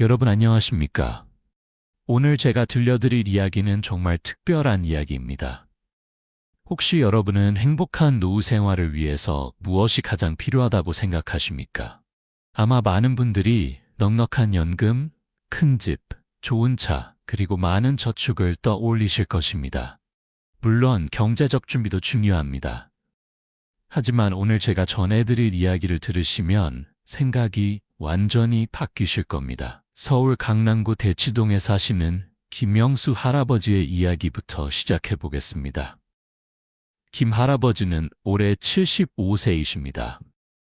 여러분 안녕하십니까? 오늘 제가 들려드릴 이야기는 정말 특별한 이야기입니다. 혹시 여러분은 행복한 노후 생활을 위해서 무엇이 가장 필요하다고 생각하십니까? 아마 많은 분들이 넉넉한 연금, 큰 집, 좋은 차, 그리고 많은 저축을 떠올리실 것입니다. 물론 경제적 준비도 중요합니다. 하지만 오늘 제가 전해드릴 이야기를 들으시면 생각이 완전히 바뀌실 겁니다. 서울 강남구 대치동에 사시는 김영수 할아버지의 이야기부터 시작해 보겠습니다. 김 할아버지는 올해 75세이십니다.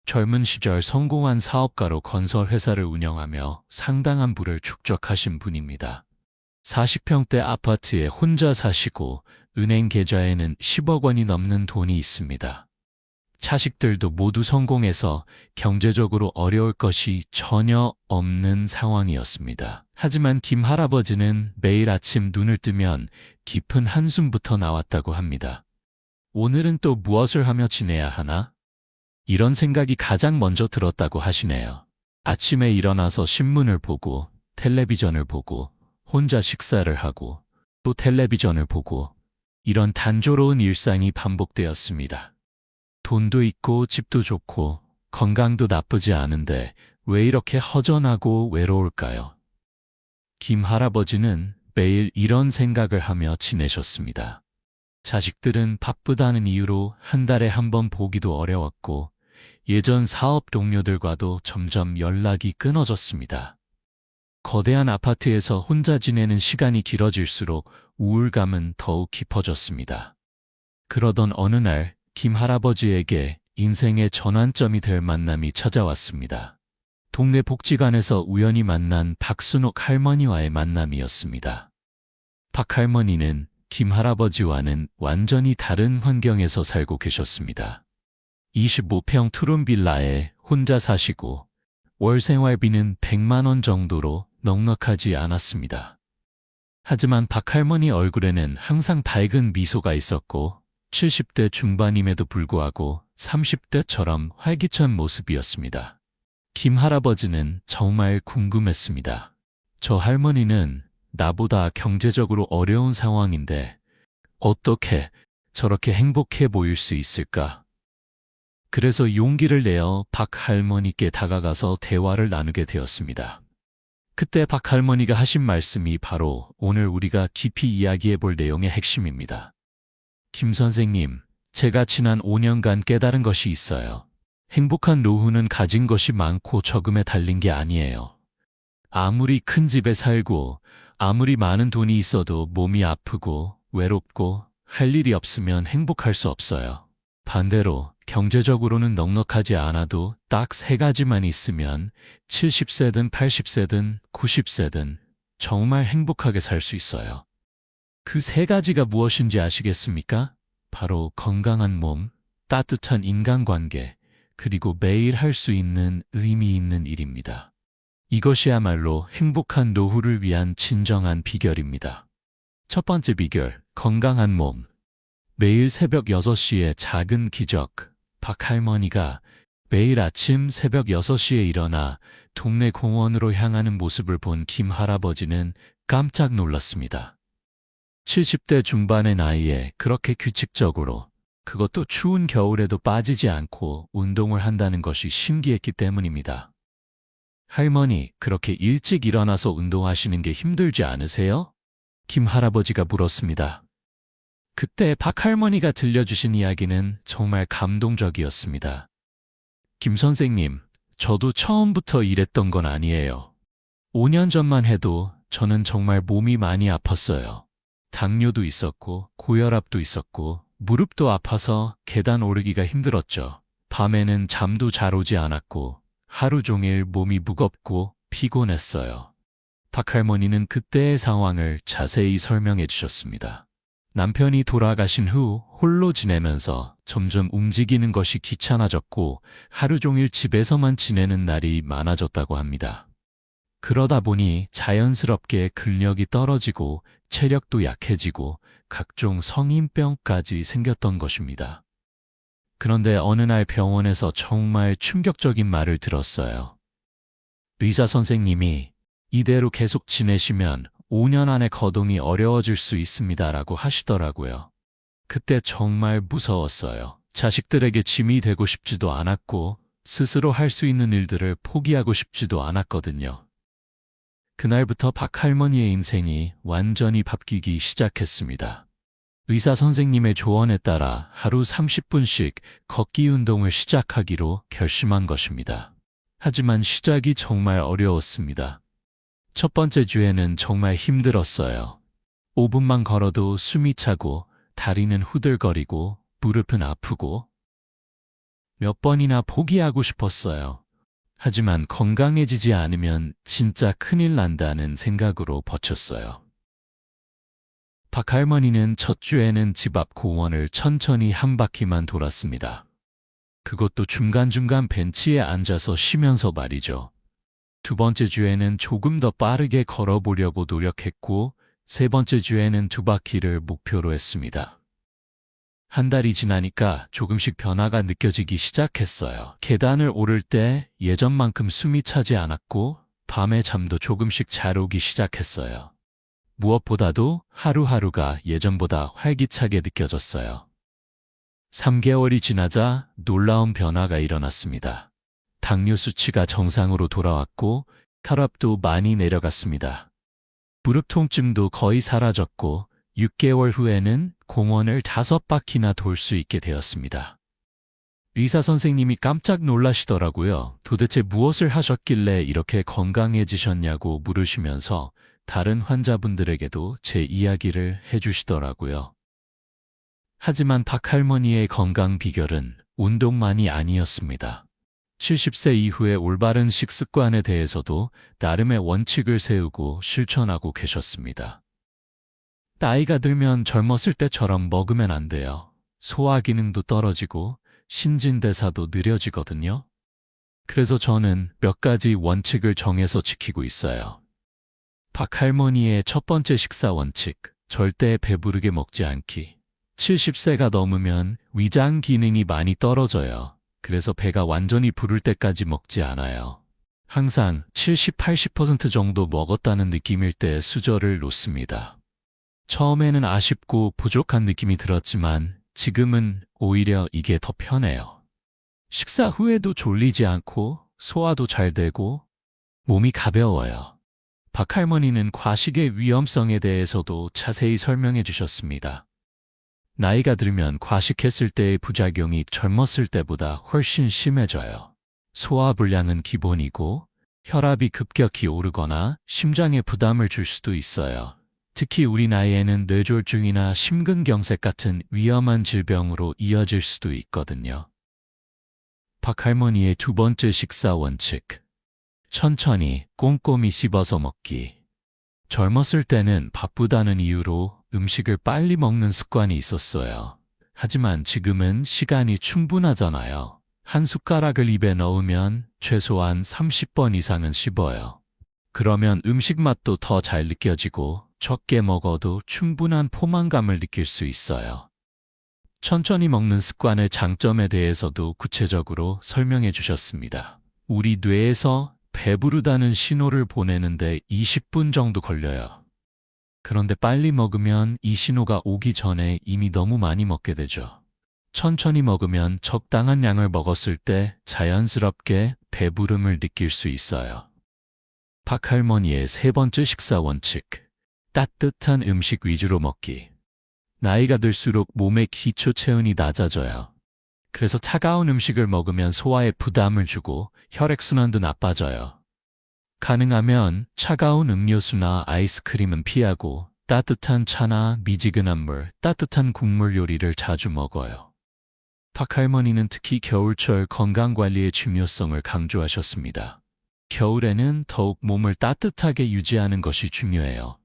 젊은 시절 성공한 사업가로 건설회사를 운영하며 상당한 부를 축적하신 분입니다. 40평대 아파트에 혼자 사시고 은행 계좌에는 10억 원이 넘는 돈이 있습니다. 자식들도 모두 성공해서 경제적으로 어려울 것이 전혀 없는 상황이었습니다. 하지만 김 할아버지는 매일 아침 눈을 뜨면 깊은 한숨부터 나왔다고 합니다. 오늘은 또 무엇을 하며 지내야 하나? 이런 생각이 가장 먼저 들었다고 하시네요. 아침에 일어나서 신문을 보고 텔레비전을 보고 혼자 식사를 하고 또 텔레비전을 보고 이런 단조로운 일상이 반복되었습니다. 돈도 있고 집도 좋고 건강도 나쁘지 않은데 왜 이렇게 허전하고 외로울까요? 김 할아버지는 매일 이런 생각을 하며 지내셨습니다. 자식들은 바쁘다는 이유로 한 달에 한 번 보기도 어려웠고 예전 사업 동료들과도 점점 연락이 끊어졌습니다. 거대한 아파트에서 혼자 지내는 시간이 길어질수록 우울감은 더욱 깊어졌습니다. 그러던 어느 날 김 할아버지에게 인생의 전환점이 될 만남이 찾아왔습니다. 동네 복지관에서 우연히 만난 박순옥 할머니와의 만남이었습니다. 박 할머니는 김 할아버지와는 완전히 다른 환경에서 살고 계셨습니다. 25평 투룸 빌라에 혼자 사시고 월 생활비는 100만 원 정도로 넉넉하지 않았습니다. 하지만 박 할머니 얼굴에는 항상 밝은 미소가 있었고 70대 중반임에도 불구하고 30대처럼 활기찬 모습이었습니다. 김 할아버지는 정말 궁금했습니다. 저 할머니는 나보다 경제적으로 어려운 상황인데 어떻게 저렇게 행복해 보일 수 있을까? 그래서 용기를 내어 박 할머니께 다가가서 대화를 나누게 되었습니다. 그때 박 할머니가 하신 말씀이 바로 오늘 우리가 깊이 이야기해 볼 내용의 핵심입니다. 김 선생님, 제가 지난 5년간 깨달은 것이 있어요. 행복한 노후는 가진 것이 많고 적음에 달린 게 아니에요. 아무리 큰 집에 살고 아무리 많은 돈이 있어도 몸이 아프고 외롭고 할 일이 없으면 행복할 수 없어요. 반대로 경제적으로는 넉넉하지 않아도 딱 3가지만 있으면 70세든 80세든 90세든 정말 행복하게 살 수 있어요. 그 3가지가 무엇인지 아시겠습니까? 바로 건강한 몸, 따뜻한 인간관계, 그리고 매일 할 수 있는 의미 있는 일입니다. 이것이야말로 행복한 노후를 위한 진정한 비결입니다. 첫 번째 비결, 건강한 몸. 매일 새벽 6시에 작은 기적. 박 할머니가 매일 아침 새벽 6시에 일어나 동네 공원으로 향하는 모습을 본 김 할아버지는 깜짝 놀랐습니다. 70대 중반의 나이에 그렇게 규칙적으로, 그것도 추운 겨울에도 빠지지 않고 운동을 한다는 것이 신기했기 때문입니다. 할머니, 그렇게 일찍 일어나서 운동하시는 게 힘들지 않으세요? 김 할아버지가 물었습니다. 그때 박 할머니가 들려주신 이야기는 정말 감동적이었습니다. 김 선생님, 저도 처음부터 이랬던 건 아니에요. 5년 전만 해도 저는 정말 몸이 많이 아팠어요. 당뇨도 있었고 고혈압도 있었고 무릎도 아파서 계단 오르기가 힘들었죠. 밤에는 잠도 잘 오지 않았고 하루 종일 몸이 무겁고 피곤했어요. 박 할머니는 그때의 상황을 자세히 설명해 주셨습니다. 남편이 돌아가신 후 홀로 지내면서 점점 움직이는 것이 귀찮아졌고 하루 종일 집에서만 지내는 날이 많아졌다고 합니다. 그러다 보니 자연스럽게 근력이 떨어지고 체력도 약해지고 각종 성인병까지 생겼던 것입니다. 그런데 어느 날 병원에서 정말 충격적인 말을 들었어요. 의사 선생님이 이대로 계속 지내시면 5년 안에 거동이 어려워질 수 있습니다라고 하시더라고요. 그때 정말 무서웠어요. 자식들에게 짐이 되고 싶지도 않았고 스스로 할 수 있는 일들을 포기하고 싶지도 않았거든요. 그날부터 박 할머니의 인생이 완전히 바뀌기 시작했습니다. 의사 선생님의 조언에 따라 하루 30분씩 걷기 운동을 시작하기로 결심한 것입니다. 하지만 시작이 정말 어려웠습니다. 첫 번째 주에는 정말 힘들었어요. 5분만 걸어도 숨이 차고 다리는 후들거리고 무릎은 아프고 몇 번이나 포기하고 싶었어요. 하지만 건강해지지 않으면 진짜 큰일 난다는 생각으로 버텼어요. 박 할머니는 첫 주에는 집 앞 공원을 천천히 한 바퀴만 돌았습니다. 그것도 중간중간 벤치에 앉아서 쉬면서 말이죠. 두 번째 주에는 조금 더 빠르게 걸어보려고 노력했고, 세 번째 주에는 2바퀴를 목표로 했습니다. 한 달이 지나니까 조금씩 변화가 느껴지기 시작했어요. 계단을 오를 때 예전만큼 숨이 차지 않았고, 밤에 잠도 조금씩 잘 오기 시작했어요. 무엇보다도 하루하루가 예전보다 활기차게 느껴졌어요. 3개월이 지나자 놀라운 변화가 일어났습니다. 당뇨 수치가 정상으로 돌아왔고 혈압도 많이 내려갔습니다. 무릎 통증도 거의 사라졌고 6개월 후에는 공원을 5바퀴나 돌 수 있게 되었습니다. 의사 선생님이 깜짝 놀라시더라고요. 도대체 무엇을 하셨길래 이렇게 건강해지셨냐고 물으시면서 다른 환자분들에게도 제 이야기를 해주시더라고요. 하지만 박 할머니의 건강 비결은 운동만이 아니었습니다. 70세 이후의 올바른 식습관에 대해서도 나름의 원칙을 세우고 실천하고 계셨습니다. 나이가 들면 젊었을 때처럼 먹으면 안 돼요. 소화 기능도 떨어지고 신진대사도 느려지거든요. 그래서 저는 몇 가지 원칙을 정해서 지키고 있어요. 박 할머니의 첫 번째 식사 원칙, 절대 배부르게 먹지 않기. 70세가 넘으면 위장 기능이 많이 떨어져요. 그래서 배가 완전히 부를 때까지 먹지 않아요. 항상 70-80% 정도 먹었다는 느낌일 때 수저를 놓습니다. 처음에는 아쉽고 부족한 느낌이 들었지만 지금은 오히려 이게 더 편해요. 식사 후에도 졸리지 않고 소화도 잘 되고 몸이 가벼워요. 박 할머니는 과식의 위험성에 대해서도 자세히 설명해 주셨습니다. 나이가 들면 과식했을 때의 부작용이 젊었을 때보다 훨씬 심해져요. 소화불량은 기본이고 혈압이 급격히 오르거나 심장에 부담을 줄 수도 있어요. 특히 우리 나이에는 뇌졸중이나 심근경색 같은 위험한 질병으로 이어질 수도 있거든요. 박 할머니의 두 번째 식사 원칙. 천천히 꼼꼼히 씹어서 먹기. 젊었을 때는 바쁘다는 이유로 음식을 빨리 먹는 습관이 있었어요. 하지만 지금은 시간이 충분하잖아요. 한 숟가락을 입에 넣으면 최소한 30번 이상은 씹어요. 그러면 음식 맛도 더 잘 느껴지고 적게 먹어도 충분한 포만감을 느낄 수 있어요. 천천히 먹는 습관의 장점에 대해서도 구체적으로 설명해 주셨습니다. 우리 뇌에서 배부르다는 신호를 보내는데 20분 정도 걸려요. 그런데 빨리 먹으면 이 신호가 오기 전에 이미 너무 많이 먹게 되죠. 천천히 먹으면 적당한 양을 먹었을 때 자연스럽게 배부름을 느낄 수 있어요. 박 할머니의 세 번째 식사 원칙. 따뜻한 음식 위주로 먹기. 나이가 들수록 몸의 기초 체온이 낮아져요. 그래서 차가운 음식을 먹으면 소화에 부담을 주고 혈액순환도 나빠져요. 가능하면 차가운 음료수나 아이스크림은 피하고 따뜻한 차나 미지근한 물, 따뜻한 국물 요리를 자주 먹어요. 박 할머니는 특히 겨울철 건강관리의 중요성을 강조하셨습니다. 겨울에는 더욱 몸을 따뜻하게 유지하는 것이 중요해요.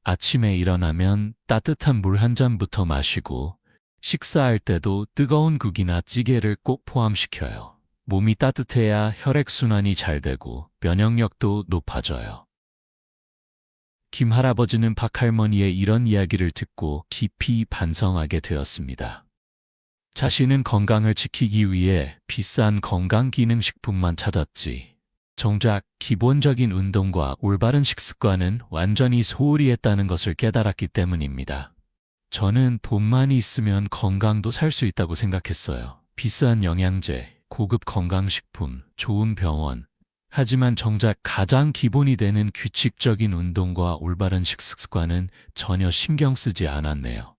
아침에 일어나면 따뜻한 물 한 잔부터 마시고 식사할 때도 뜨거운 국이나 찌개를 꼭 포함시켜요. 몸이 따뜻해야 혈액순환이 잘 되고 면역력도 높아져요. 김 할아버지는 박 할머니의 이런 이야기를 듣고 깊이 반성하게 되었습니다. 자신은 건강을 지키기 위해 비싼 건강기능식품만 찾았지. 정작 기본적인 운동과 올바른 식습관은 완전히 소홀히 했다는 것을 깨달았기 때문입니다. 저는 돈만이 있으면 건강도 살 수 있다고 생각했어요. 비싼 영양제, 고급 건강식품, 좋은 병원. 하지만 정작 가장 기본이 되는 규칙적인 운동과 올바른 식습관은 전혀 신경 쓰지 않았네요.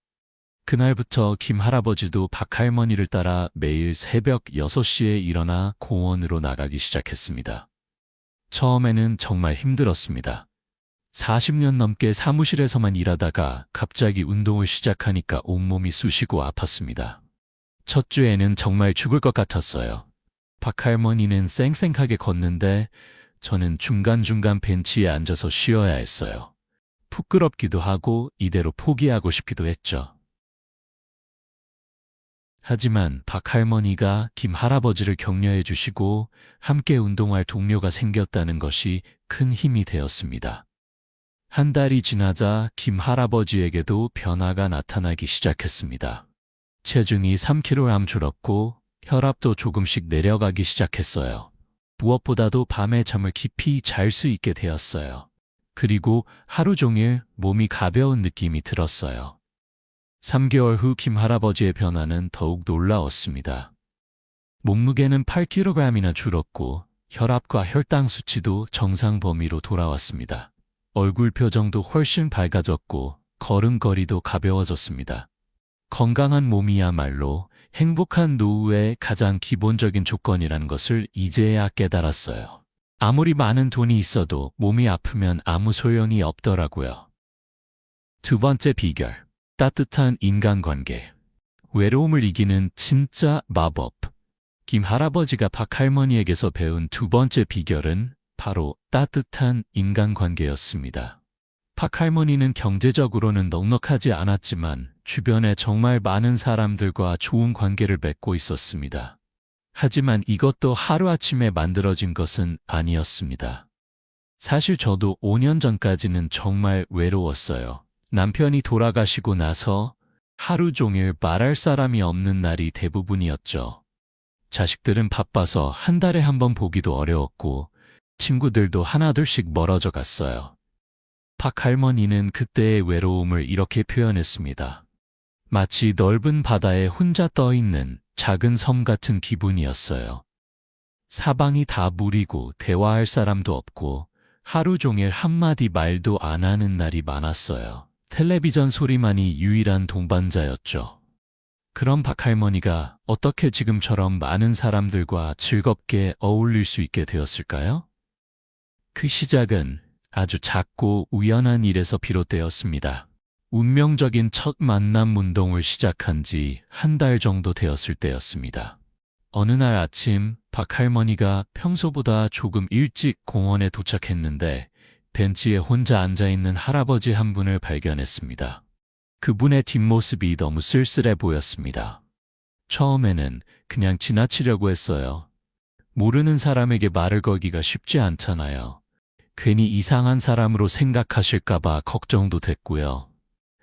그날부터 김 할아버지도 박 할머니를 따라 매일 새벽 6시에 일어나 공원으로 나가기 시작했습니다. 처음에는 정말 힘들었습니다. 40년 넘게 사무실에서만 일하다가 갑자기 운동을 시작하니까 온몸이 쑤시고 아팠습니다. 첫 주에는 정말 죽을 것 같았어요. 박 할머니는 쌩쌩하게 걷는데 저는 중간중간 벤치에 앉아서 쉬어야 했어요. 부끄럽기도 하고 이대로 포기하고 싶기도 했죠. 하지만 박 할머니가 김 할아버지를 격려해 주시고 함께 운동할 동료가 생겼다는 것이 큰 힘이 되었습니다. 한 달이 지나자 김 할아버지에게도 변화가 나타나기 시작했습니다. 체중이 3kg 줄었고 혈압도 조금씩 내려가기 시작했어요. 무엇보다도 밤에 잠을 깊이 잘 수 있게 되었어요. 그리고 하루 종일 몸이 가벼운 느낌이 들었어요. 3개월 후 김 할아버지의 변화는 더욱 놀라웠습니다. 몸무게는 8kg이나 줄었고 혈압과 혈당 수치도 정상 범위로 돌아왔습니다. 얼굴 표정도 훨씬 밝아졌고 걸음걸이도 가벼워졌습니다. 건강한 몸이야말로 행복한 노후의 가장 기본적인 조건이라는 것을 이제야 깨달았어요. 아무리 많은 돈이 있어도 몸이 아프면 아무 소용이 없더라고요. 두 번째 비결, 따뜻한 인간관계. 외로움을 이기는 진짜 마법. 김 할아버지가 박 할머니에게서 배운 두 번째 비결은 바로 따뜻한 인간관계였습니다. 박 할머니는 경제적으로는 넉넉하지 않았지만 주변에 정말 많은 사람들과 좋은 관계를 맺고 있었습니다. 하지만 이것도 하루아침에 만들어진 것은 아니었습니다. 사실 저도 5년 전까지는 정말 외로웠어요. 남편이 돌아가시고 나서 하루 종일 말할 사람이 없는 날이 대부분이었죠. 자식들은 바빠서 한 달에 한 번 보기도 어려웠고 친구들도 하나둘씩 멀어져 갔어요. 박 할머니는 그때의 외로움을 이렇게 표현했습니다. 마치 넓은 바다에 혼자 떠 있는 작은 섬 같은 기분이었어요. 사방이 다 물이고 대화할 사람도 없고 하루 종일 한마디 말도 안 하는 날이 많았어요. 텔레비전 소리만이 유일한 동반자였죠. 그럼 박 할머니가 어떻게 지금처럼 많은 사람들과 즐겁게 어울릴 수 있게 되었을까요? 그 시작은 아주 작고 우연한 일에서 비롯되었습니다. 운명적인 첫 만남 운동을 시작한 지 한 달 정도 되었을 때였습니다. 어느 날 아침 박 할머니가 평소보다 조금 일찍 공원에 도착했는데 벤치에 혼자 앉아있는 할아버지 한 분을 발견했습니다. 그분의 뒷모습이 너무 쓸쓸해 보였습니다. 처음에는 그냥 지나치려고 했어요. 모르는 사람에게 말을 걸기가 쉽지 않잖아요. 괜히 이상한 사람으로 생각하실까봐 걱정도 됐고요.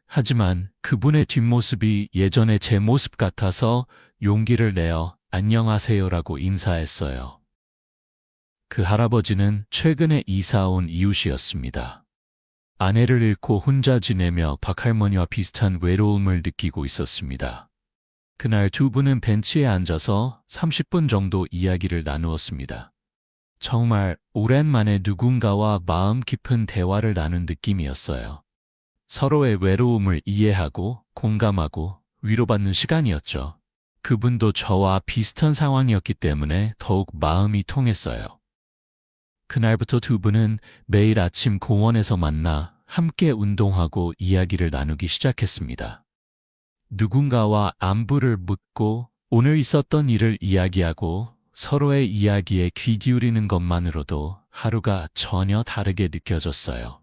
하지만 그분의 뒷모습이 예전의 제 모습 같아서 용기를 내어 안녕하세요라고 인사했어요. 그 할아버지는 최근에 이사 온 이웃이었습니다. 아내를 잃고 혼자 지내며 박 할머니와 비슷한 외로움을 느끼고 있었습니다. 그날 두 분은 벤치에 앉아서 30분 정도 이야기를 나누었습니다. 정말 오랜만에 누군가와 마음 깊은 대화를 나눈 느낌이었어요. 서로의 외로움을 이해하고 공감하고 위로받는 시간이었죠. 그분도 저와 비슷한 상황이었기 때문에 더욱 마음이 통했어요. 그날부터 두 분은 매일 아침 공원에서 만나 함께 운동하고 이야기를 나누기 시작했습니다. 누군가와 안부를 묻고 오늘 있었던 일을 이야기하고 서로의 이야기에 귀 기울이는 것만으로도 하루가 전혀 다르게 느껴졌어요.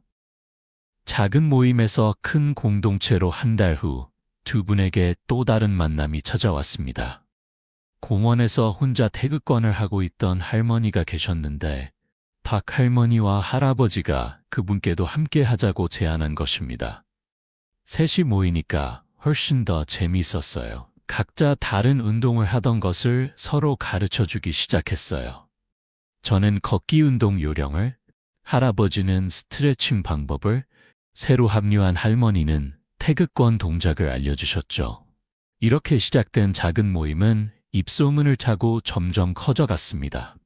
작은 모임에서 큰 공동체로 한 달 후 두 분에게 또 다른 만남이 찾아왔습니다. 공원에서 혼자 태극권을 하고 있던 할머니가 계셨는데 박 할머니와 할아버지가 그분께도 함께 하자고 제안한 것입니다. 셋이 모이니까 훨씬 더 재미있었어요. 각자 다른 운동을 하던 것을 서로 가르쳐주기 시작했어요. 저는 걷기 운동 요령을, 할아버지는 스트레칭 방법을, 새로 합류한 할머니는 태극권 동작을 알려주셨죠. 이렇게 시작된 작은 모임은 입소문을 타고 점점 커져갔습니다.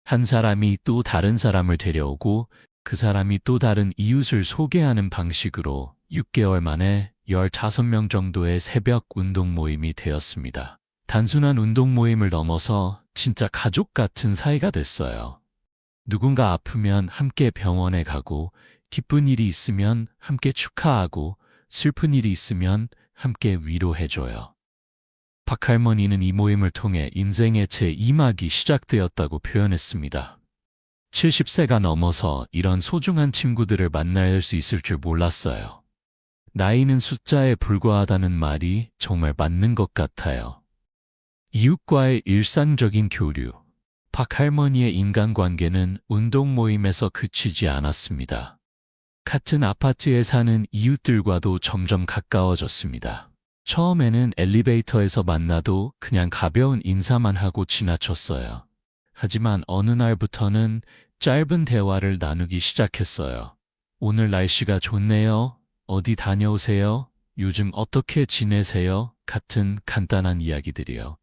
한 사람이 또 다른 사람을 데려오고 그 사람이 또 다른 이웃을 소개하는 방식으로 6개월 만에 15명 정도의 새벽 운동 모임이 되었습니다. 단순한 운동 모임을 넘어서 진짜 가족 같은 사이가 됐어요. 누군가 아프면 함께 병원에 가고, 기쁜 일이 있으면 함께 축하하고, 슬픈 일이 있으면 함께 위로해줘요. 박할머니는 이 모임을 통해 인생의 제2막이 시작되었다고 표현했습니다. 70세가 넘어서 이런 소중한 친구들을 만날 수 있을 줄 몰랐어요. 나이는 숫자에 불과하다는 말이 정말 맞는 것 같아요. 이웃과의 일상적인 교류. 박할머니의 인간관계는 운동 모임에서 그치지 않았습니다. 같은 아파트에 사는 이웃들과도 점점 가까워졌습니다. 처음에는 엘리베이터에서 만나도 그냥 가벼운 인사만 하고 지나쳤어요. 하지만 어느 날부터는 짧은 대화를 나누기 시작했어요. 오늘 날씨가 좋네요. 어디 다녀오세요? 요즘 어떻게 지내세요? 같은 간단한 이야기들이요.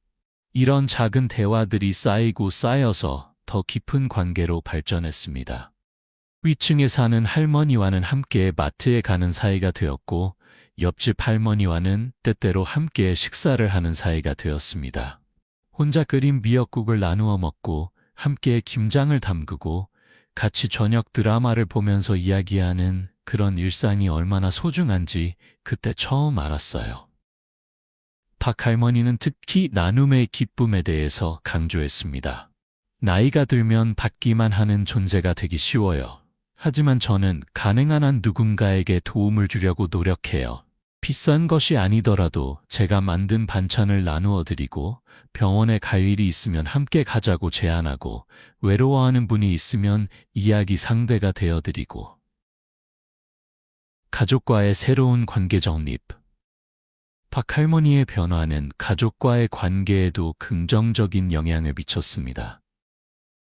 이런 작은 대화들이 쌓이고 쌓여서 더 깊은 관계로 발전했습니다. 위층에 사는 할머니와는 함께 마트에 가는 사이가 되었고, 옆집 할머니와는 때때로 함께 식사를 하는 사이가 되었습니다. 혼자 끓인 미역국을 나누어 먹고, 함께 김장을 담그고, 같이 저녁 드라마를 보면서 이야기하는 그런 일상이 얼마나 소중한지 그때 처음 알았어요. 박할머니는 특히 나눔의 기쁨에 대해서 강조했습니다. 나이가 들면 받기만 하는 존재가 되기 쉬워요. 하지만 저는 가능한 한 누군가에게 도움을 주려고 노력해요. 비싼 것이 아니더라도 제가 만든 반찬을 나누어 드리고, 병원에 갈 일이 있으면 함께 가자고 제안하고, 외로워하는 분이 있으면 이야기 상대가 되어 드리고. 가족과의 새로운 관계 정립. 박할머니의 변화는 가족과의 관계에도 긍정적인 영향을 미쳤습니다.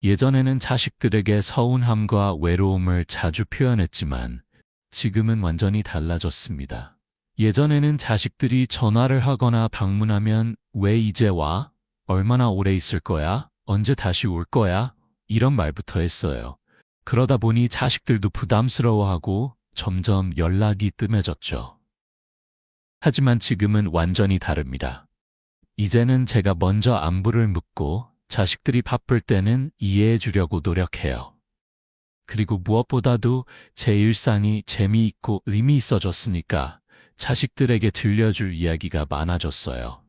예전에는 자식들에게 서운함과 외로움을 자주 표현했지만 지금은 완전히 달라졌습니다. 예전에는 자식들이 전화를 하거나 방문하면 왜 이제 와? 얼마나 오래 있을 거야? 언제 다시 올 거야? 이런 말부터 했어요. 그러다 보니 자식들도 부담스러워하고 점점 연락이 뜸해졌죠. 하지만 지금은 완전히 다릅니다. 이제는 제가 먼저 안부를 묻고 자식들이 바쁠 때는 이해해 주려고 노력해요. 그리고 무엇보다도 제 일상이 재미있고 의미 있어졌으니까 자식들에게 들려줄 이야기가 많아졌어요.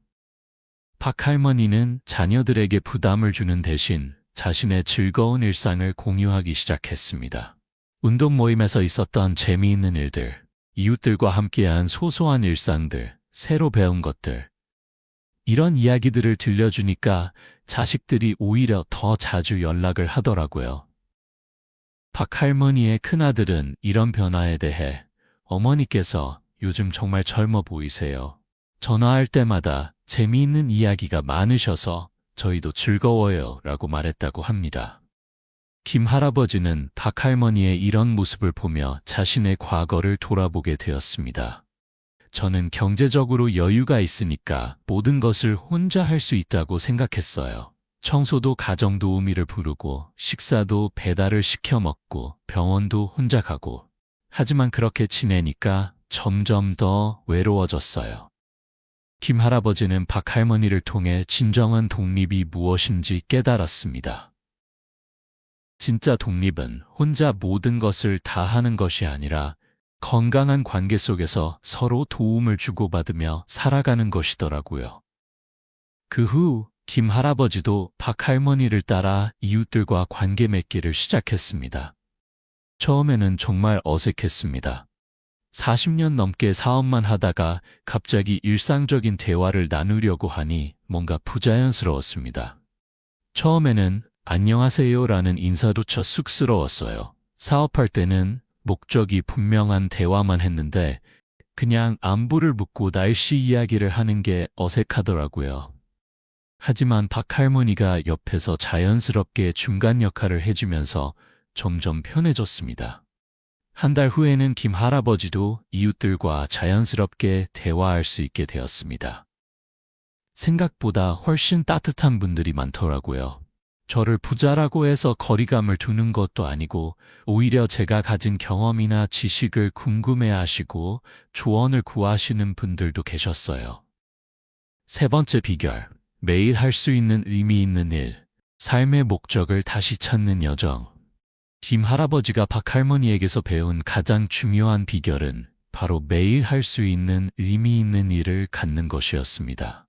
박할머니는 자녀들에게 부담을 주는 대신 자신의 즐거운 일상을 공유하기 시작했습니다. 운동 모임에서 있었던 재미있는 일들, 이웃들과 함께한 소소한 일상들, 새로 배운 것들, 이런 이야기들을 들려주니까 자식들이 오히려 더 자주 연락을 하더라고요. 박할머니의 큰아들은 이런 변화에 대해 어머니께서 요즘 정말 젊어 보이세요. 전화할 때마다 재미있는 이야기가 많으셔서 저희도 즐거워요 라고 말했다고 합니다. 김 할아버지는 박할머니의 이런 모습을 보며 자신의 과거를 돌아보게 되었습니다. 저는 경제적으로 여유가 있으니까 모든 것을 혼자 할 수 있다고 생각했어요. 청소도 가정도우미를 부르고 식사도 배달을 시켜 먹고 병원도 혼자 가고. 하지만 그렇게 지내니까 점점 더 외로워졌어요. 김 할아버지는 박할머니를 통해 진정한 독립이 무엇인지 깨달았습니다. 진짜 독립은 혼자 모든 것을 다 하는 것이 아니라 건강한 관계 속에서 서로 도움을 주고받으며 살아가는 것이더라고요. 그 후 김 할아버지도 박할머니를 따라 이웃들과 관계 맺기를 시작했습니다. 처음에는 정말 어색했습니다. 40년 넘게 사업만 하다가 갑자기 일상적인 대화를 나누려고 하니 뭔가 부자연스러웠습니다. 처음에는 안녕하세요라는 인사조차 쑥스러웠어요. 사업할 때는 목적이 분명한 대화만 했는데 그냥 안부를 묻고 날씨 이야기를 하는 게 어색하더라고요. 하지만 박 할머니가 옆에서 자연스럽게 중간 역할을 해주면서 점점 편해졌습니다. 한 달 후에는 김 할아버지도 이웃들과 자연스럽게 대화할 수 있게 되었습니다. 생각보다 훨씬 따뜻한 분들이 많더라고요. 저를 부자라고 해서 거리감을 두는 것도 아니고 오히려 제가 가진 경험이나 지식을 궁금해하시고 조언을 구하시는 분들도 계셨어요. 세 번째 비결, 매일 할 수 있는 의미 있는 일, 삶의 목적을 다시 찾는 여정. 김 할아버지가 박 할머니에게서 배운 가장 중요한 비결은 바로 매일 할 수 있는 의미 있는 일을 갖는 것이었습니다.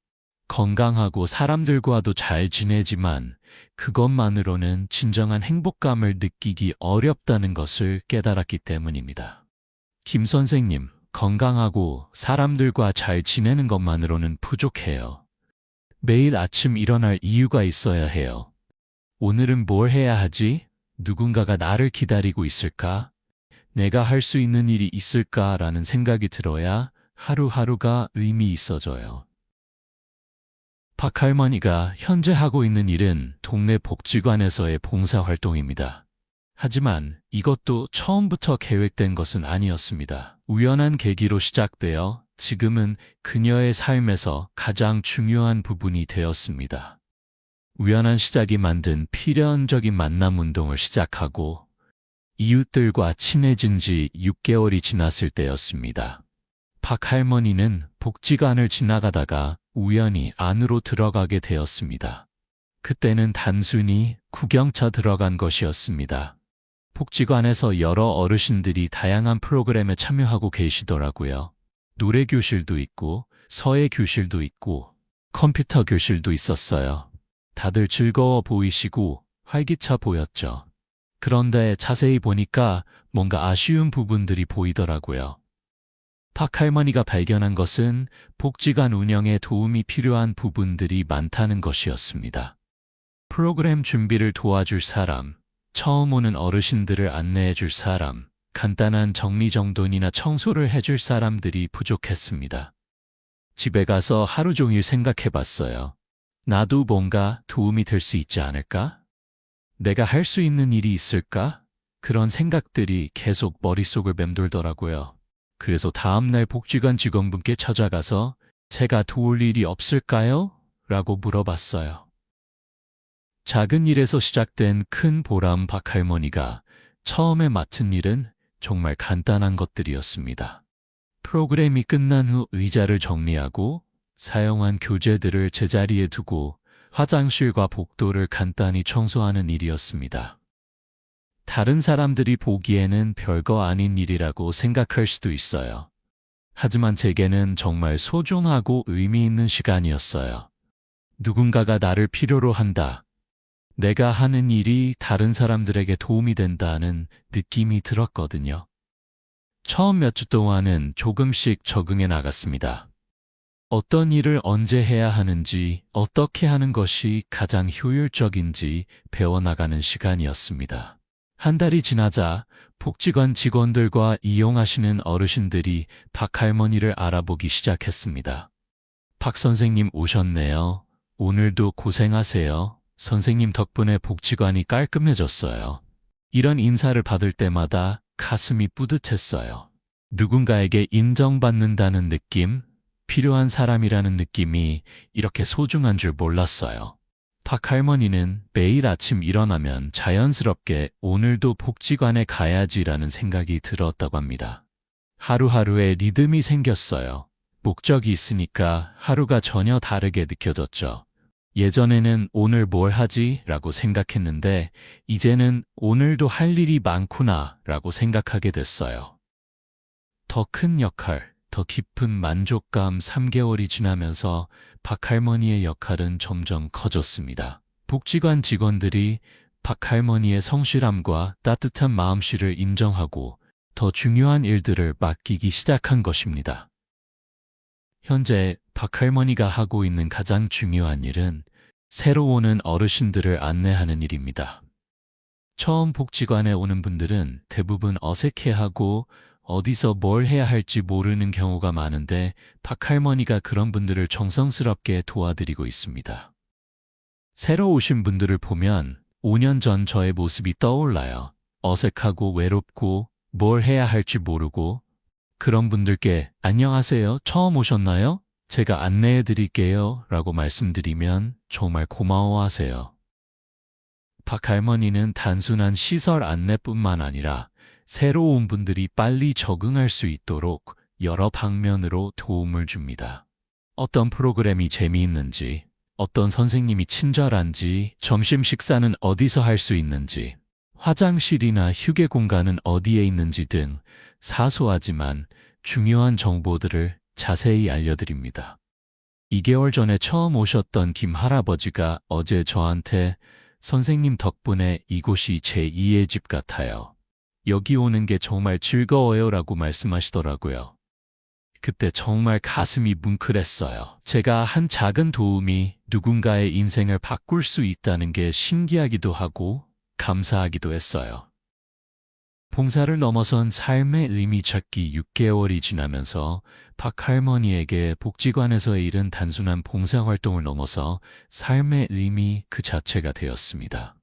건강하고 사람들과도 잘 지내지만 그것만으로는 진정한 행복감을 느끼기 어렵다는 것을 깨달았기 때문입니다. 김 선생님, 건강하고 사람들과 잘 지내는 것만으로는 부족해요. 매일 아침 일어날 이유가 있어야 해요. 오늘은 뭘 해야 하지? 누군가가 나를 기다리고 있을까? 내가 할 수 있는 일이 있을까라는 생각이 들어야 하루하루가 의미 있어져요. 박 할머니가 현재 하고 있는 일은 동네 복지관에서의 봉사활동입니다. 하지만 이것도 처음부터 계획된 것은 아니었습니다. 우연한 계기로 시작되어 지금은 그녀의 삶에서 가장 중요한 부분이 되었습니다. 우연한 시작이 만든 필연적인 만남 운동을 시작하고 이웃들과 친해진 지 6개월이 지났을 때였습니다. 박 할머니는 복지관을 지나가다가 우연히 안으로 들어가게 되었습니다. 그때는 단순히 구경차 들어간 것이었습니다. 복지관에서 여러 어르신들이 다양한 프로그램에 참여하고 계시더라고요. 노래 교실도 있고 서예 교실도 있고 컴퓨터 교실도 있었어요. 다들 즐거워 보이시고 활기차 보였죠. 그런데 자세히 보니까 뭔가 아쉬운 부분들이 보이더라고요. 박 할머니가 발견한 것은 복지관 운영에 도움이 필요한 부분들이 많다는 것이었습니다. 프로그램 준비를 도와줄 사람, 처음 오는 어르신들을 안내해 줄 사람, 간단한 정리정돈이나 청소를 해줄 사람들이 부족했습니다. 집에 가서 하루 종일 생각해 봤어요. 나도 뭔가 도움이 될 수 있지 않을까? 내가 할 수 있는 일이 있을까? 그런 생각들이 계속 머릿속을 맴돌더라고요. 그래서 다음날 복지관 직원분께 찾아가서 제가 도울 일이 없을까요? 라고 물어봤어요. 작은 일에서 시작된 큰 보람 박 할머니가 처음에 맡은 일은 정말 간단한 것들이었습니다. 프로그램이 끝난 후 의자를 정리하고 사용한 교재들을 제자리에 두고 화장실과 복도를 간단히 청소하는 일이었습니다. 다른 사람들이 보기에는 별거 아닌 일이라고 생각할 수도 있어요. 하지만 제게는 정말 소중하고 의미 있는 시간이었어요. 누군가가 나를 필요로 한다. 내가 하는 일이 다른 사람들에게 도움이 된다는 느낌이 들었거든요. 처음 몇 주 동안은 조금씩 적응해 나갔습니다. 어떤 일을 언제 해야 하는지, 어떻게 하는 것이 가장 효율적인지 배워나가는 시간이었습니다. 한 달이 지나자 복지관 직원들과 이용하시는 어르신들이 박 할머니를 알아보기 시작했습니다. 박 선생님 오셨네요. 오늘도 고생하세요. 선생님 덕분에 복지관이 깔끔해졌어요. 이런 인사를 받을 때마다 가슴이 뿌듯했어요. 누군가에게 인정받는다는 느낌, 필요한 사람이라는 느낌이 이렇게 소중한 줄 몰랐어요. 박 할머니는 매일 아침 일어나면 자연스럽게 오늘도 복지관에 가야지라는 생각이 들었다고 합니다. 하루하루에 리듬이 생겼어요. 목적이 있으니까 하루가 전혀 다르게 느껴졌죠. 예전에는 오늘 뭘 하지? 라고 생각했는데 이제는 오늘도 할 일이 많구나 라고 생각하게 됐어요. 더 큰 역할, 더 깊은 만족감 3개월이 지나면서 박 할머니의 역할은 점점 커졌습니다. 복지관 직원들이 박 할머니의 성실함과 따뜻한 마음씨를 인정하고 더 중요한 일들을 맡기기 시작한 것입니다. 현재 박 할머니가 하고 있는 가장 중요한 일은 새로 오는 어르신들을 안내하는 일입니다. 처음 복지관에 오는 분들은 대부분 어색해하고 어디서 뭘 해야 할지 모르는 경우가 많은데 박 할머니가 그런 분들을 정성스럽게 도와드리고 있습니다. 새로 오신 분들을 보면 5년 전 저의 모습이 떠올라요. 어색하고 외롭고 뭘 해야 할지 모르고 그런 분들께 안녕하세요. 처음 오셨나요? 제가 안내해 드릴게요. 라고 말씀드리면 정말 고마워하세요. 박 할머니는 단순한 시설 안내뿐만 아니라 새로 온 분들이 빨리 적응할 수 있도록 여러 방면으로 도움을 줍니다. 어떤 프로그램이 재미있는지, 어떤 선생님이 친절한지, 점심 식사는 어디서 할 수 있는지, 화장실이나 휴게 공간은 어디에 있는지 등 사소하지만 중요한 정보들을 자세히 알려드립니다. 2개월 전에 처음 오셨던 김 할아버지가 어제 저한테 선생님 덕분에 이곳이 제2의 집 같아요. 여기 오는 게 정말 즐거워요 라고 말씀하시더라고요. 그때 정말 가슴이 뭉클했어요. 제가 한 작은 도움이 누군가의 인생을 바꿀 수 있다는 게 신기하기도 하고 감사하기도 했어요. 봉사를 넘어선 삶의 의미 찾기 6개월이 지나면서 박 할머니에게 복지관에서의 일은 단순한 봉사활동을 넘어서 삶의 의미 그 자체가 되었습니다.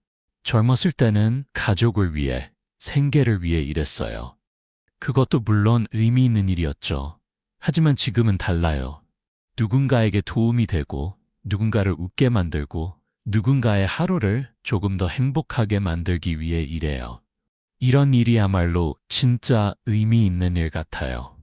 젊었을 때는 가족을 위해, 생계를 위해 일했어요. 그것도 물론 의미 있는 일이었죠. 하지만 지금은 달라요. 누군가에게 도움이 되고, 누군가를 웃게 만들고, 누군가의 하루를 조금 더 행복하게 만들기 위해 일해요. 이런 일이야말로 진짜 의미 있는 일 같아요.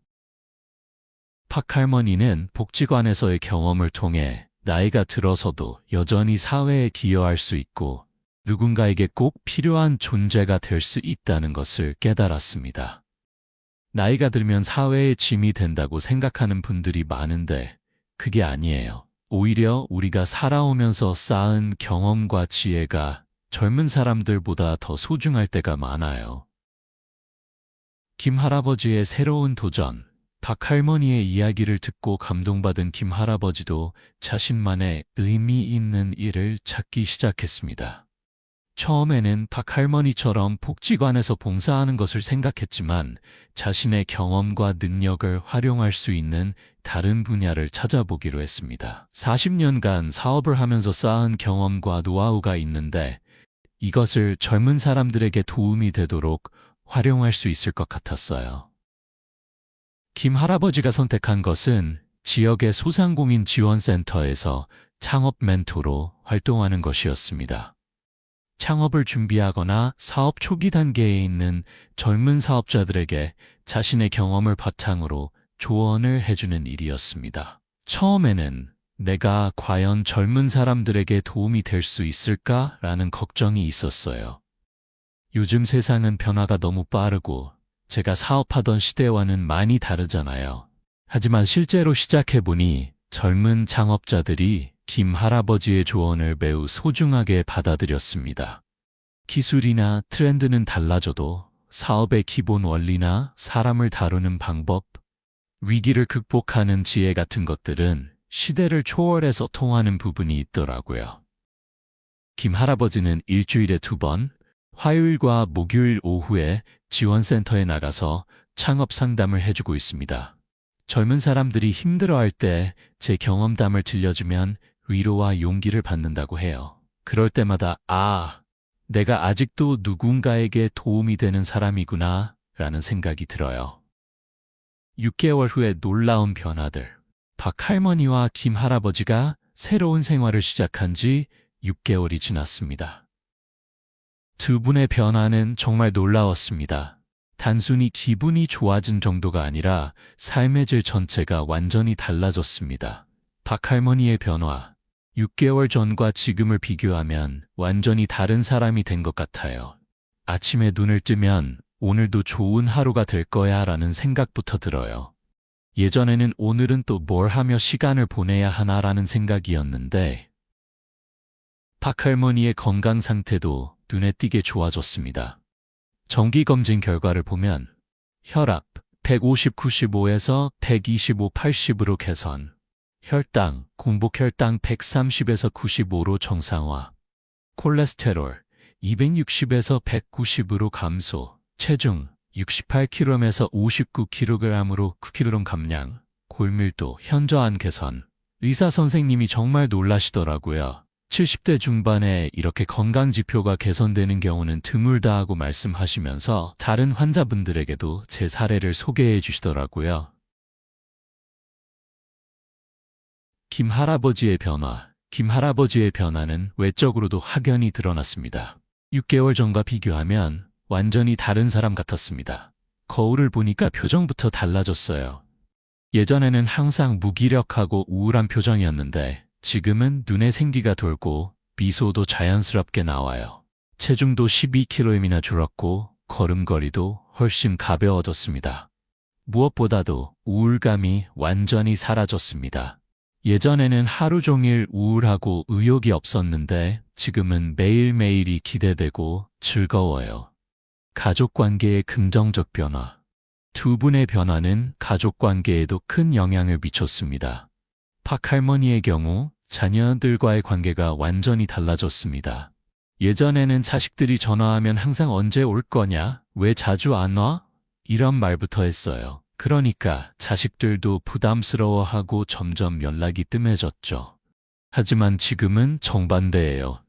박 할머니는 복지관에서의 경험을 통해 나이가 들어서도 여전히 사회에 기여할 수 있고 누군가에게 꼭 필요한 존재가 될 수 있다는 것을 깨달았습니다. 나이가 들면 사회의 짐이 된다고 생각하는 분들이 많은데 그게 아니에요. 오히려 우리가 살아오면서 쌓은 경험과 지혜가 젊은 사람들보다 더 소중할 때가 많아요. 김 할아버지의 새로운 도전, 박 할머니의 이야기를 듣고 감동받은 김 할아버지도 자신만의 의미 있는 일을 찾기 시작했습니다. 처음에는 박 할머니처럼 복지관에서 봉사하는 것을 생각했지만 자신의 경험과 능력을 활용할 수 있는 다른 분야를 찾아보기로 했습니다. 40년간 사업을 하면서 쌓은 경험과 노하우가 있는데 이것을 젊은 사람들에게 도움이 되도록 활용할 수 있을 것 같았어요. 김 할아버지가 선택한 것은 지역의 소상공인 지원센터에서 창업 멘토로 활동하는 것이었습니다. 창업을 준비하거나 사업 초기 단계에 있는 젊은 사업자들에게 자신의 경험을 바탕으로 조언을 해주는 일이었습니다. 처음에는 내가 과연 젊은 사람들에게 도움이 될 수 있을까라는 걱정이 있었어요. 요즘 세상은 변화가 너무 빠르고 제가 사업하던 시대와는 많이 다르잖아요. 하지만 실제로 시작해보니 젊은 창업자들이 김 할아버지의 조언을 매우 소중하게 받아들였습니다. 기술이나 트렌드는 달라져도 사업의 기본 원리나 사람을 다루는 방법, 위기를 극복하는 지혜 같은 것들은 시대를 초월해서 통하는 부분이 있더라고요. 김 할아버지는 일주일에 2번, 화요일과 목요일 오후에 지원센터에 나가서 창업 상담을 해주고 있습니다. 젊은 사람들이 힘들어할 때 제 경험담을 들려주면 위로와 용기를 받는다고 해요. 그럴 때마다 내가 아직도 누군가에게 도움이 되는 사람이구나 라는 생각이 들어요. 6개월 후에 놀라운 변화들. 박 할머니와 김 할아버지가 새로운 생활을 시작한 지 6개월이 지났습니다. 두 분의 변화는 정말 놀라웠습니다. 단순히 기분이 좋아진 정도가 아니라 삶의 질 전체가 완전히 달라졌습니다. 박 할머니의 변화, 6개월 전과 지금을 비교하면 완전히 다른 사람이 된 것 같아요. 아침에 눈을 뜨면 오늘도 좋은 하루가 될 거야 라는 생각부터 들어요. 예전에는 오늘은 또 뭘 하며 시간을 보내야 하나라는 생각이었는데 박 할머니의 건강 상태도 눈에 띄게 좋아졌습니다. 정기검진 결과를 보면 혈압 150/95에서 125/80으로 개선, 혈당, 공복혈당 130에서 95로 정상화, 콜레스테롤 260에서 190으로 감소, 체중 68kg에서 59kg으로 9kg 감량, 골밀도 현저한 개선. 의사 선생님이 정말 놀라시더라고요. 70대 중반에 이렇게 건강 지표가 개선되는 경우는 드물다 하고 말씀하시면서 다른 환자분들에게도 제 사례를 소개해 주시더라고요. 김할아버지의 변화. 김할아버지의 변화는 외적으로도 확연히 드러났습니다. 6개월 전과 비교하면 완전히 다른 사람 같았습니다. 거울을 보니까 표정부터 달라졌어요. 예전에는 항상 무기력하고 우울한 표정이었는데 지금은 눈에 생기가 돌고 미소도 자연스럽게 나와요. 체중도 12kg이나 줄었고 걸음걸이도 훨씬 가벼워졌습니다. 무엇보다도 우울감이 완전히 사라졌습니다. 예전에는 하루 종일 우울하고 의욕이 없었는데 지금은 매일매일이 기대되고 즐거워요. 가족관계의 긍정적 변화. 두 분의 변화는 가족관계에도 큰 영향을 미쳤습니다. 박할머니의 경우 자녀들과의 관계가 완전히 달라졌습니다. 예전에는 자식들이 전화하면 항상 언제 올 거냐? 왜 자주 안 와? 이런 말부터 했어요. 그러니까 자식들도 부담스러워하고 점점 연락이 뜸해졌죠. 하지만 지금은 정반대예요.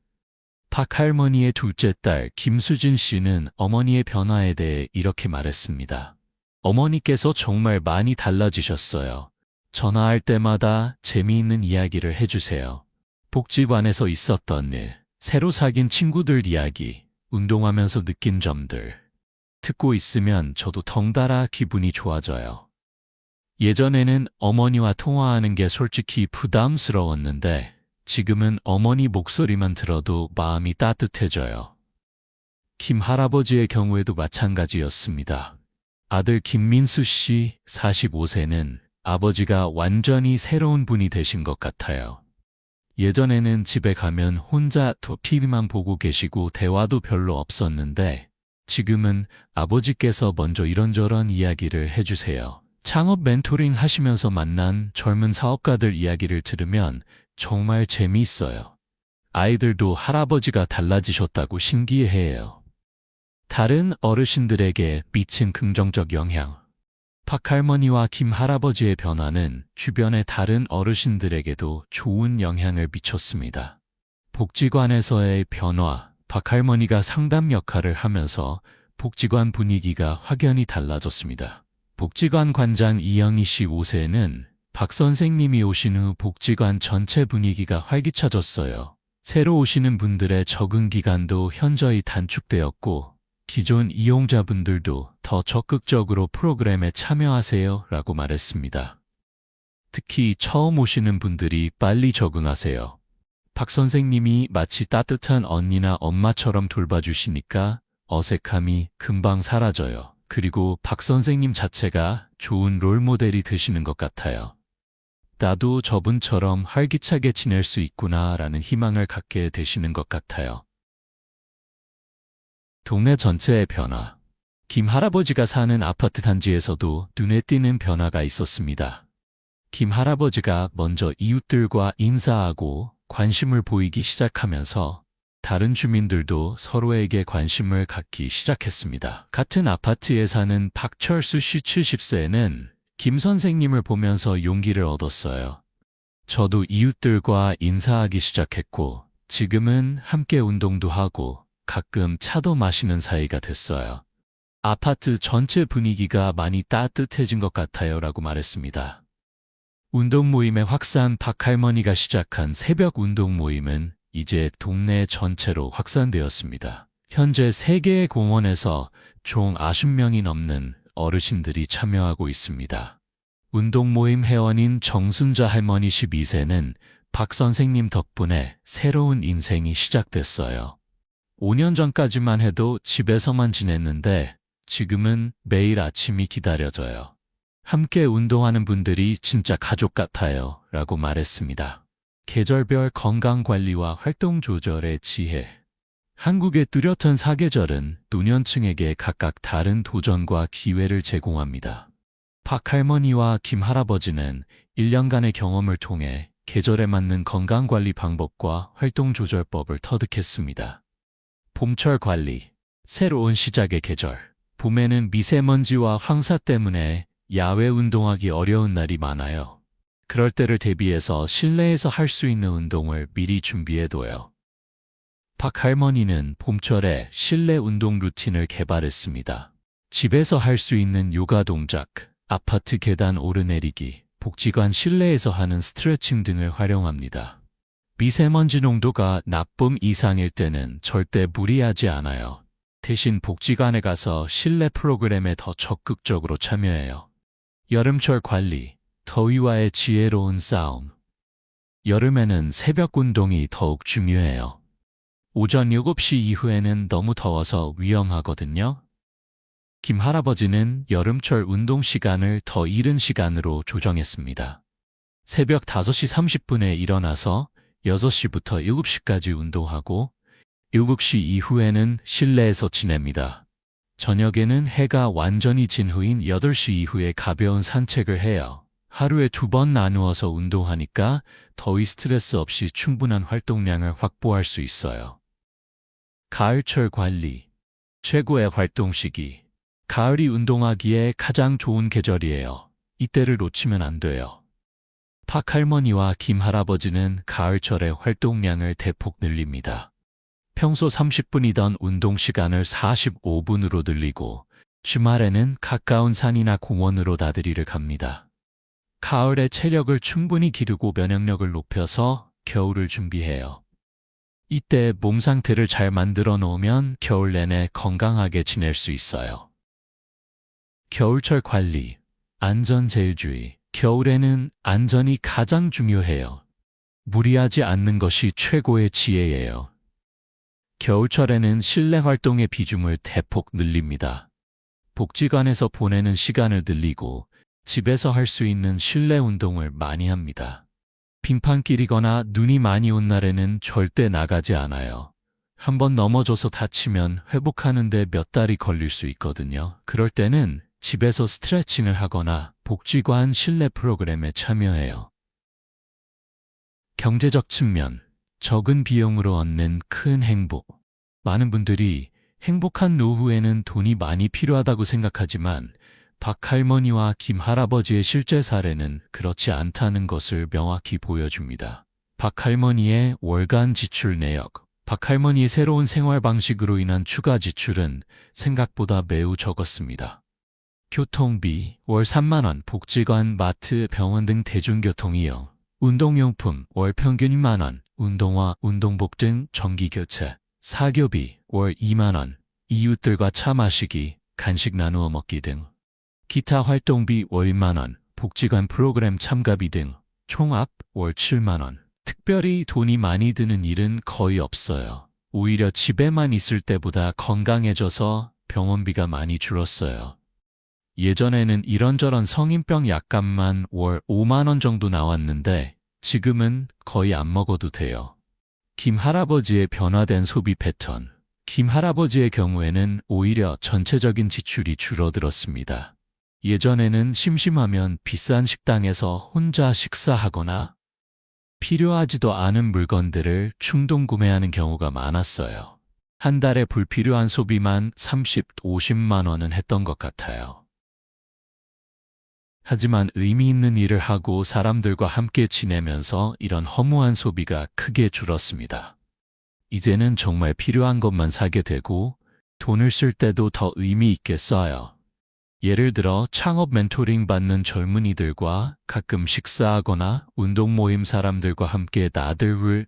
박할머니의 둘째 딸 김수진 씨는 어머니의 변화에 대해 이렇게 말했습니다. 어머니께서 정말 많이 달라지셨어요. 전화할 때마다 재미있는 이야기를 해주세요. 복지관에서 있었던 일, 새로 사귄 친구들 이야기, 운동하면서 느낀 점들. 듣고 있으면 저도 덩달아 기분이 좋아져요. 예전에는 어머니와 통화하는 게 솔직히 부담스러웠는데 지금은 어머니 목소리만 들어도 마음이 따뜻해져요. 김할아버지의 경우에도 마찬가지였습니다. 아들 김민수 씨 45세는 아버지가 완전히 새로운 분이 되신 것 같아요. 예전에는 집에 가면 혼자 TV만 보고 계시고 대화도 별로 없었는데 지금은 아버지께서 먼저 이런저런 이야기를 해주세요. 창업 멘토링 하시면서 만난 젊은 사업가들 이야기를 들으면 정말 재미있어요. 아이들도 할아버지가 달라지셨다고 신기해해요. 다른 어르신들에게 미친 긍정적 영향. 박할머니와 김할아버지의 변화는 주변의 다른 어르신들에게도 좋은 영향을 미쳤습니다. 복지관에서의 변화. 박할머니가 상담 역할을 하면서 복지관 분위기가 확연히 달라졌습니다. 복지관 관장 이영희 씨 5세는 박 선생님이 오신 후 복지관 전체 분위기가 활기차졌어요. 새로 오시는 분들의 적응 기간도 현저히 단축되었고 기존 이용자분들도 더 적극적으로 프로그램에 참여하세요 라고 말했습니다. 특히 처음 오시는 분들이 빨리 적응하세요. 박 선생님이 마치 따뜻한 언니나 엄마처럼 돌봐주시니까 어색함이 금방 사라져요. 그리고 박 선생님 자체가 좋은 롤모델이 되시는 것 같아요. 나도 저분처럼 활기차게 지낼 수 있구나 라는 희망을 갖게 되시는 것 같아요. 동네 전체의 변화. 김할아버지가 사는 아파트 단지에서도 눈에 띄는 변화가 있었습니다. 김할아버지가 먼저 이웃들과 인사하고 관심을 보이기 시작하면서 다른 주민들도 서로에게 관심을 갖기 시작했습니다. 같은 아파트에 사는 박철수 씨 70세는 김 선생님을 보면서 용기를 얻었어요. 저도 이웃들과 인사하기 시작했고 지금은 함께 운동도 하고 가끔 차도 마시는 사이가 됐어요. 아파트 전체 분위기가 많이 따뜻해진 것 같아요 라고 말했습니다. 운동 모임의 확산. 박할머니가 시작한 새벽 운동 모임은 이제 동네 전체로 확산되었습니다. 현재 3개의 공원에서 총 90명이 넘는 어르신들이 참여하고 있습니다. 운동 모임 회원인 정순자 할머니 12세는 박 선생님 덕분에 새로운 인생이 시작됐어요. 5년 전까지만 해도 집에서만 지냈는데 지금은 매일 아침이 기다려져요. 함께 운동하는 분들이 진짜 가족 같아요 라고 말했습니다. 계절별 건강관리와 활동 조절의 지혜. 한국의 뚜렷한 사계절은 노년층에게 각각 다른 도전과 기회를 제공합니다. 박할머니와 김할아버지는 1년간의 경험을 통해 계절에 맞는 건강관리 방법과 활동 조절법을 터득했습니다. 봄철 관리. 새로운 시작의 계절. 봄에는 미세먼지와 황사 때문에 야외 운동하기 어려운 날이 많아요. 그럴 때를 대비해서 실내에서 할 수 있는 운동을 미리 준비해둬요. 박 할머니는 봄철에 실내 운동 루틴을 개발했습니다. 집에서 할 수 있는 요가 동작, 아파트 계단 오르내리기, 복지관 실내에서 하는 스트레칭 등을 활용합니다. 미세먼지 농도가 나쁨 이상일 때는 절대 무리하지 않아요. 대신 복지관에 가서 실내 프로그램에 더 적극적으로 참여해요. 여름철 관리, 더위와의 지혜로운 싸움. 여름에는 새벽 운동이 더욱 중요해요. 오전 7시 이후에는 너무 더워서 위험하거든요. 김 할아버지는 여름철 운동 시간을 더 이른 시간으로 조정했습니다. 새벽 5시 30분에 일어나서 6시부터 7시까지 운동하고 7시 이후에는 실내에서 지냅니다. 저녁에는 해가 완전히 진 후인 8시 이후에 가벼운 산책을 해요. 하루에 2번 나누어서 운동하니까 더위 스트레스 없이 충분한 활동량을 확보할 수 있어요. 가을철 관리, 최고의 활동 시기. 가을이 운동하기에 가장 좋은 계절이에요. 이때를 놓치면 안 돼요. 박 할머니와 김 할아버지는 가을철에 활동량을 대폭 늘립니다. 평소 30분이던 운동 시간을 45분으로 늘리고 주말에는 가까운 산이나 공원으로 나들이를 갑니다. 가을에 체력을 충분히 기르고 면역력을 높여서 겨울을 준비해요. 이때 몸 상태를 잘 만들어 놓으면 겨울 내내 건강하게 지낼 수 있어요. 겨울철 관리, 안전제일주의. 겨울에는 안전이 가장 중요해요. 무리하지 않는 것이 최고의 지혜예요. 겨울철에는 실내 활동의 비중을 대폭 늘립니다. 복지관에서 보내는 시간을 늘리고 집에서 할 수 있는 실내 운동을 많이 합니다. 빙판길이거나 눈이 많이 온 날에는 절대 나가지 않아요. 한번 넘어져서 다치면 회복하는데 몇 달이 걸릴 수 있거든요. 그럴 때는 집에서 스트레칭을 하거나 복지관 실내 프로그램에 참여해요. 경제적 측면, 적은 비용으로 얻는 큰 행복. 많은 분들이 행복한 노후에는 돈이 많이 필요하다고 생각하지만 박 할머니와 김 할아버지의 실제 사례는 그렇지 않다는 것을 명확히 보여줍니다. 박 할머니의 월간 지출 내역. 박 할머니의 새로운 생활 방식으로 인한 추가 지출은 생각보다 매우 적었습니다. 교통비, 월 3만 원, 복지관, 마트, 병원 등 대중교통 이용, 운동용품, 월 평균 2만 원, 운동화, 운동복 등 정기교체, 사교비, 월 2만 원, 이웃들과 차 마시기, 간식 나누어 먹기 등, 기타 활동비 월 2만 원, 복지관 프로그램 참가비 등 총합 월 7만 원. 특별히 돈이 많이 드는 일은 거의 없어요. 오히려 집에만 있을 때보다 건강해져서 병원비가 많이 줄었어요. 예전에는 이런저런 성인병 약값만 월 5만 원 정도 나왔는데 지금은 거의 안 먹어도 돼요. 김 할아버지의 변화된 소비 패턴. 김 할아버지의 경우에는 오히려 전체적인 지출이 줄어들었습니다. 예전에는 심심하면 비싼 식당에서 혼자 식사하거나 필요하지도 않은 물건들을 충동 구매하는 경우가 많았어요. 한 달에 불필요한 소비만 30, 50만 원은 했던 것 같아요. 하지만 의미 있는 일을 하고 사람들과 함께 지내면서 이런 허무한 소비가 크게 줄었습니다. 이제는 정말 필요한 것만 사게 되고 돈을 쓸 때도 더 의미 있게 써요. 예를 들어 창업 멘토링 받는 젊은이들과 가끔 식사하거나 운동 모임 사람들과 함께 나들을